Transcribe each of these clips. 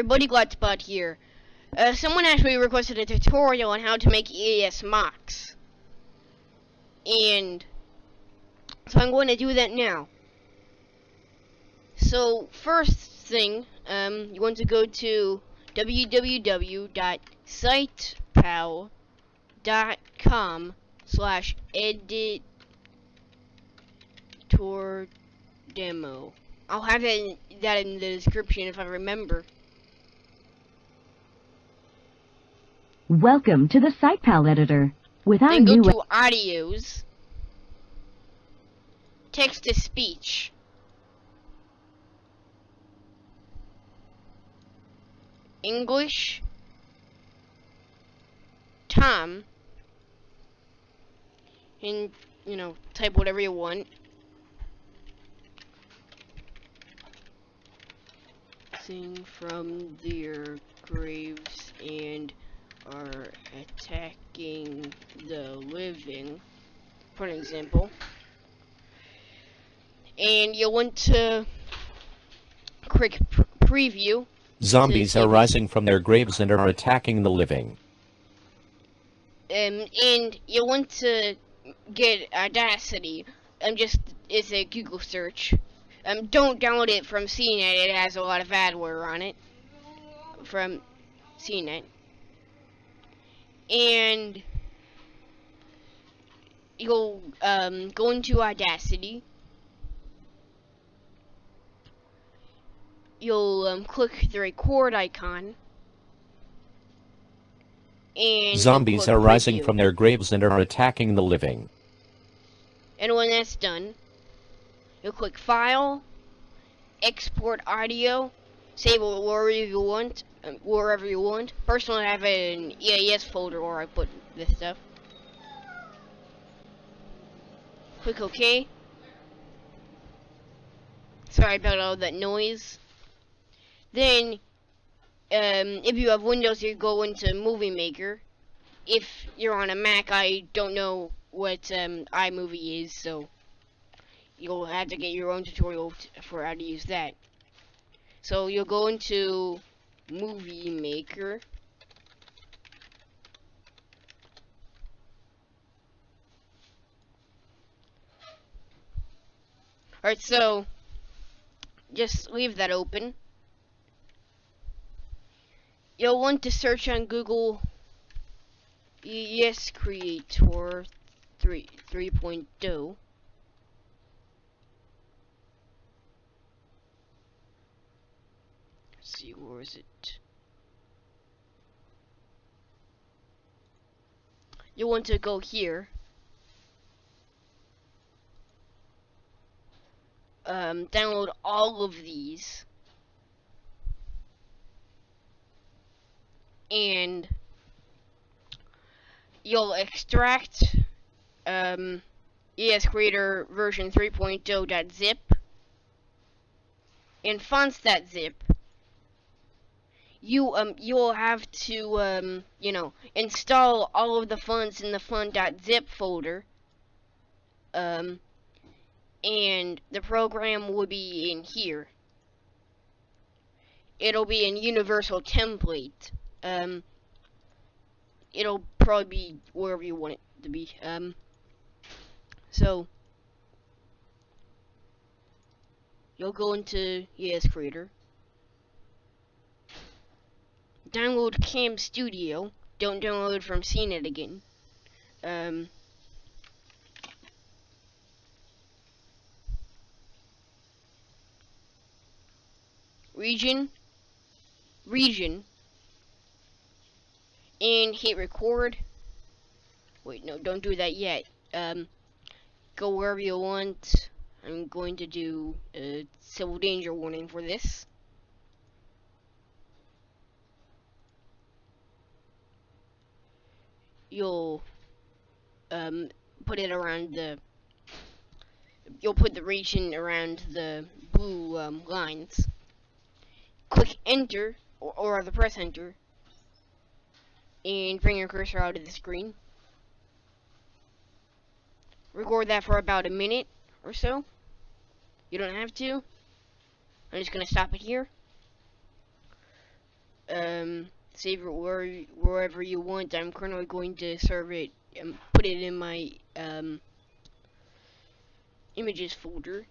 everybody, Glotspot here. Someone actually requested a tutorial on how to make EAS mocks. And so I'm going to do that now. So first thing, you want to go to www.sitepal.com/editordemo. I'll have that in the description if I remember. Welcome to the Sitepal editor. With our Then go new to audios, text to speech, English, Tom, and type whatever you want. Sing from their graves and are attacking the living, for an example. And you'll want to click preview. Zombies are rising from their graves and are attacking the living. And you'll want to get Audacity. It's a Google search. Don't download it from CNET. It has a lot of adware on it from CNET. And you'll go into Audacity. You'll click the record icon. And Zombies are rising from their graves and are attacking the living. And when that's done, you'll click File, Export Audio, save it wherever you want. Personally, I have an EAS folder where I put this stuff. Click OK. Sorry about all that noise. Then, if you have Windows, you go into Movie Maker. If you're on a Mac, I don't know what iMovie is, so you'll have to get your own tutorial for how to use that. So you'll go into Movie Maker. Alright, so just leave that open. You'll want to search on Google EAS Creator 3.0. Let's see, where is it? You'll want to go here. Download all of these. And you'll extract ES Creator version 3.0.zip and fonts.zip. You'll have to install all of the fonts in the font.zip folder. And the program will be in here. It'll be in Universal Template. It'll probably be wherever you want it to be. So you'll go into ES Creator, download Cam Studio. Don't download it from CNET again. Region, and hit record. Wait, no, don't do that yet. Go wherever you want. I'm going to do a civil danger warning for this. You'll put it around you'll put the region around the blue lines. Click enter, or either press enter, and bring your cursor out of the screen. Record that for about a minute or so. You don't have to. I'm just gonna stop it here. save it wherever you want. I'm currently going to serve it and put it in my images folder.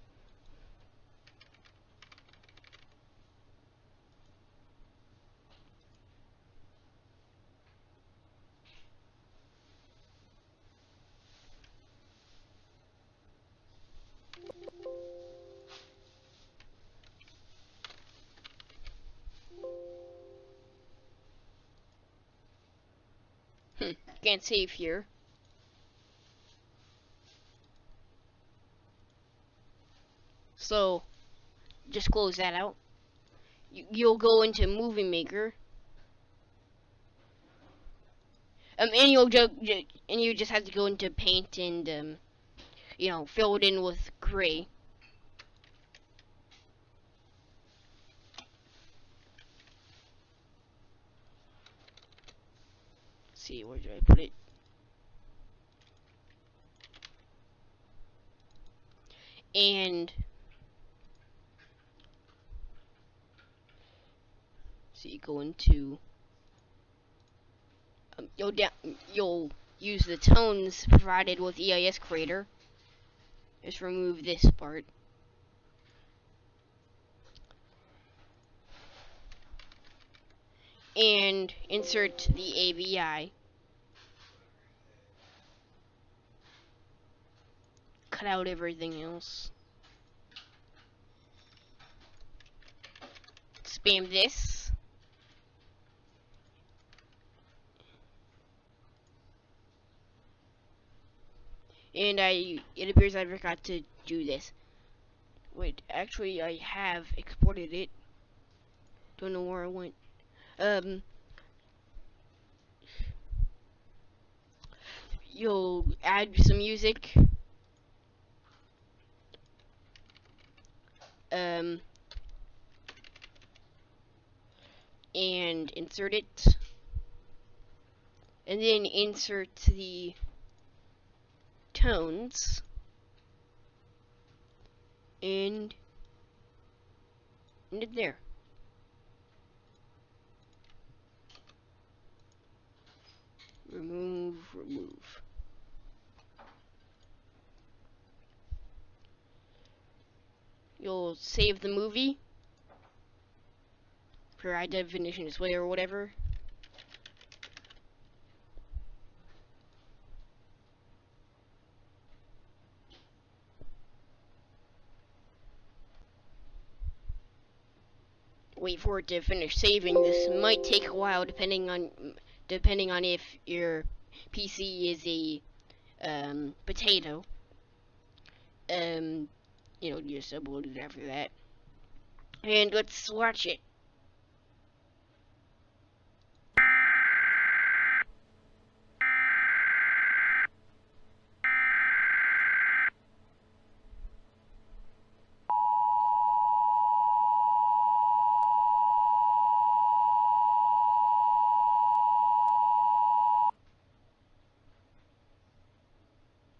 Can't save here. So just close that out. You'll go into Movie Maker. And you just have to go into Paint and fill it in with gray. Let's see, where did I put it? And so you go into you'll use the tones provided with EAS Creator. Just remove this part. And insert the AVI. Cut out everything else. Spam this. And it appears I forgot to do this. Wait, actually I have exported it. Don't know where I went. You'll add some music. And insert it. And then insert the tones. And it there. Remove. You'll save the movie for high definition display or whatever. Wait for it to finish saving. This might take a while depending on if your PC is a potato. Just upload it after that. And let's watch it.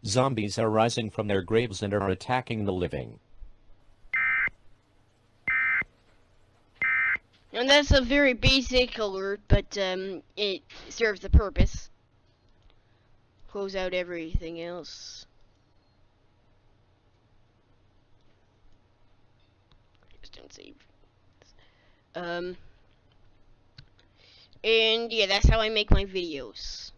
Zombies are rising from their graves and are attacking the living. And that's a very basic alert, but it serves the purpose. Close out everything else. Just don't save. And yeah, that's how I make my videos.